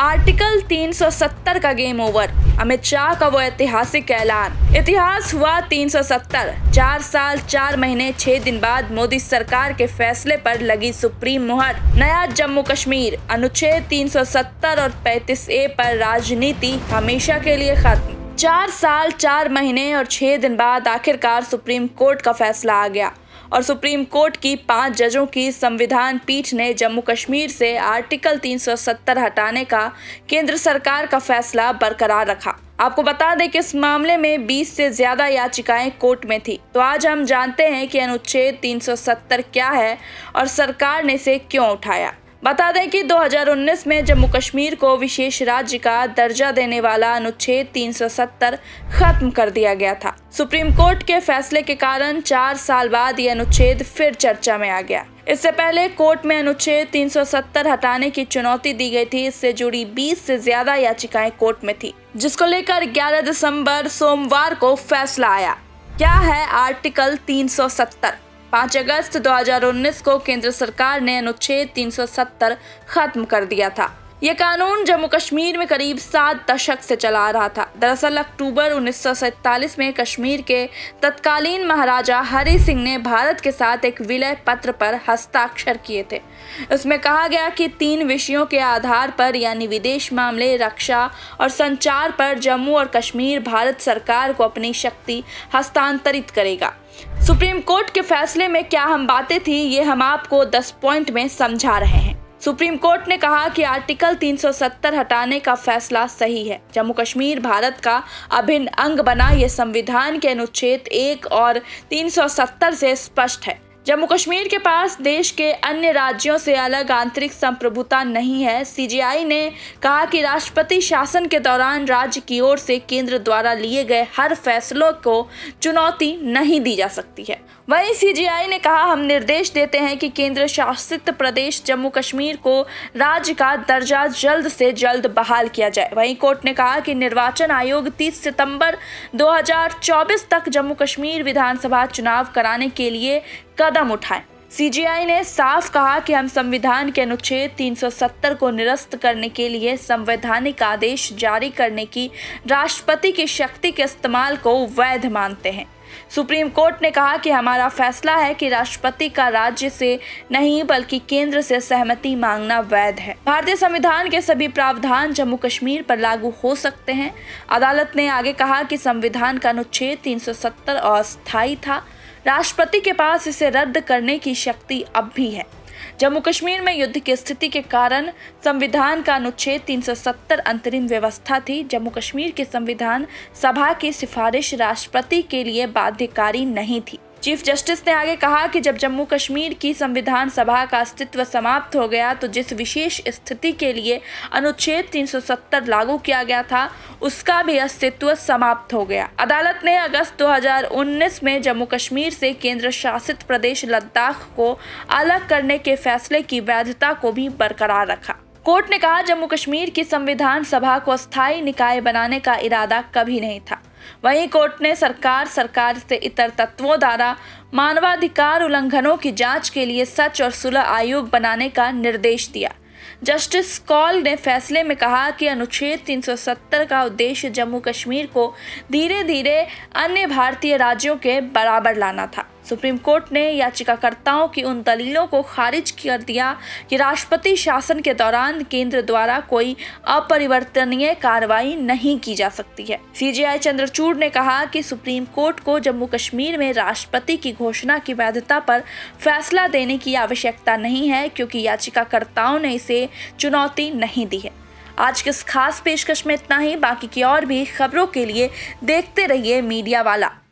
Article 370 का game over, Amit Shah का वो ऐतिहासिक ऐलान। इतिहास हुआ 370। 4 साल 4 महीने 6 दिन बाद मोदी सरकार के फैसले पर लगी सुप्रीम मुहर। नया जम्मू कश्मीर, अनुच्छेद 370 और 35A पर राजनीति हमेशा के लिए खत्म। 4 साल 4 महीने और 6 दिन बाद आखिरकार सुप्रीम कोर्ट का फैसला आ गया और सुप्रीम कोर्ट की 5 जजों की संविधान पीठ ने जम्मू कश्मीर से आर्टिकल 370 हटाने का केंद्र सरकार का फैसला बरकरार रखा। आपको बता दें कि इस मामले में 20 से ज्यादा याचिकाएं कोर्ट में थी। तो आज हम जानते हैं कि अनुच्छेद 370 क्या है और सरकार ने इसे क्यों उठाया। बता दें कि 2019 में जम्मू कश्मीर को विशेष राज्य का दर्जा देने वाला अनुच्छेद 370 खत्म कर दिया गया था। सुप्रीम कोर्ट के फैसले के कारण 4 साल बाद ये अनुच्छेद फिर चर्चा में आ गया। इससे पहले कोर्ट में अनुच्छेद 370 हटाने की चुनौती दी गई थी। इससे जुड़ी 20 से ज्यादा याचिकाएं कोर्ट में थी, जिसको लेकर 11 दिसंबर सोमवार को फैसला आया। क्या है आर्टिकल 370? 5 अगस्त 2019 को केंद्र सरकार ने अनुच्छेद 370 खत्म कर दिया था। यह कानून जम्मू कश्मीर में करीब 7 दशक से चला आ रहा था। दरअसल अक्टूबर 1947 में कश्मीर के तत्कालीन महाराजा हरि सिंह ने भारत के साथ एक विलय पत्र पर हस्ताक्षर किए थे। इसमें कहा गया कि 3 विषयों के आधार पर यानी विदेश मामले, रक्षा और संचार पर जम्मू और कश्मीर भारत सरकार को अपनी शक्ति हस्तांतरित करेगा। सुप्रीम कोर्ट के फैसले में क्या हम बातें थी, ये हम आपको 10 पॉइंट में समझा रहे हैं। सुप्रीम कोर्ट ने कहा कि आर्टिकल 370 हटाने का फैसला सही है। जम्मू कश्मीर भारत का अभिन्न अंग बना, ये संविधान के अनुच्छेद 1 और 370 से स्पष्ट है। जम्मू कश्मीर के पास देश के अन्य राज्यों से अलग आंतरिक संप्रभुता नहीं है। सीजेआई ने कहा कि राष्ट्रपति शासन के दौरान राज्य की ओर से केंद्र द्वारा लिए गए हर फैसलों को चुनौती नहीं दी जा सकती है। वहीं सीजेआई ने कहा, हम निर्देश देते हैं कि केंद्र शासित प्रदेश जम्मू कश्मीर को राज्य का दर्जा जल्द से जल्द बहाल किया जाए। वहीं कोर्ट ने कहा कि निर्वाचन आयोग 30 सितंबर 2024 तक जम्मू कश्मीर विधानसभा चुनाव कराने के लिए कदम उठाएं। सीजेआई ने साफ कहा कि हम संविधान के अनुच्छेद 370 को निरस्त करने के लिए संवैधानिक आदेश जारी करने की राष्ट्रपति की शक्ति के इस्तेमाल को वैध मानते हैं। सुप्रीम कोर्ट ने कहा कि हमारा फैसला है कि राष्ट्रपति का राज्य से नहीं बल्कि केंद्र से सहमति मांगना वैध है। भारतीय संविधान के सभी प्रावधान जम्मू कश्मीर पर लागू हो सकते हैं। अदालत ने आगे कहा कि संविधान का अनुच्छेद 370 अस्थायी था। राष्ट्रपति के पास इसे रद्द करने की शक्ति अब भी है। जम्मू कश्मीर में युद्ध की स्थिति के कारण संविधान का अनुच्छेद 370 अंतरिम व्यवस्था थी। जम्मू कश्मीर की संविधान सभा की सिफारिश राष्ट्रपति के लिए बाध्यकारी नहीं थी। चीफ जस्टिस ने आगे कहा कि जब जम्मू कश्मीर की संविधान सभा का अस्तित्व समाप्त हो गया तो जिस विशेष स्थिति के लिए अनुच्छेद 370 लागू किया गया था उसका भी अस्तित्व समाप्त हो गया। अदालत ने अगस्त 2019 में जम्मू कश्मीर से केंद्र शासित प्रदेश लद्दाख को अलग करने के फैसले की वैधता को भी बरकरार रखा। कोर्ट ने कहा, जम्मू कश्मीर की संविधान सभा को अस्थायी निकाय बनाने का इरादा कभी नहीं था। वहीं कोर्ट ने सरकार से इतर तत्वों द्वारा मानवाधिकार उल्लंघनों की जांच के लिए सच और सुलह आयोग बनाने का निर्देश दिया। जस्टिस कौल ने फैसले में कहा कि अनुच्छेद 370 का उद्देश्य जम्मू कश्मीर को धीरे धीरे अन्य भारतीय राज्यों के बराबर लाना था। सुप्रीम कोर्ट ने याचिकाकर्ताओं की उन दलीलों को खारिज कर दिया कि राष्ट्रपति शासन के दौरान केंद्र द्वारा कोई अपरिवर्तनीय कार्रवाई नहीं की जा सकती है। सीजेआई चंद्रचूड़ ने कहा कि सुप्रीम कोर्ट को जम्मू कश्मीर में राष्ट्रपति की घोषणा की वैधता पर फैसला देने की आवश्यकता नहीं है, क्योंकि याचिकाकर्ताओं ने इसे चुनौती नहीं दी है। आज के इस खास पेशकश में इतना ही। बाकी की और भी खबरों के लिए देखते रहिए मीडिया वाला।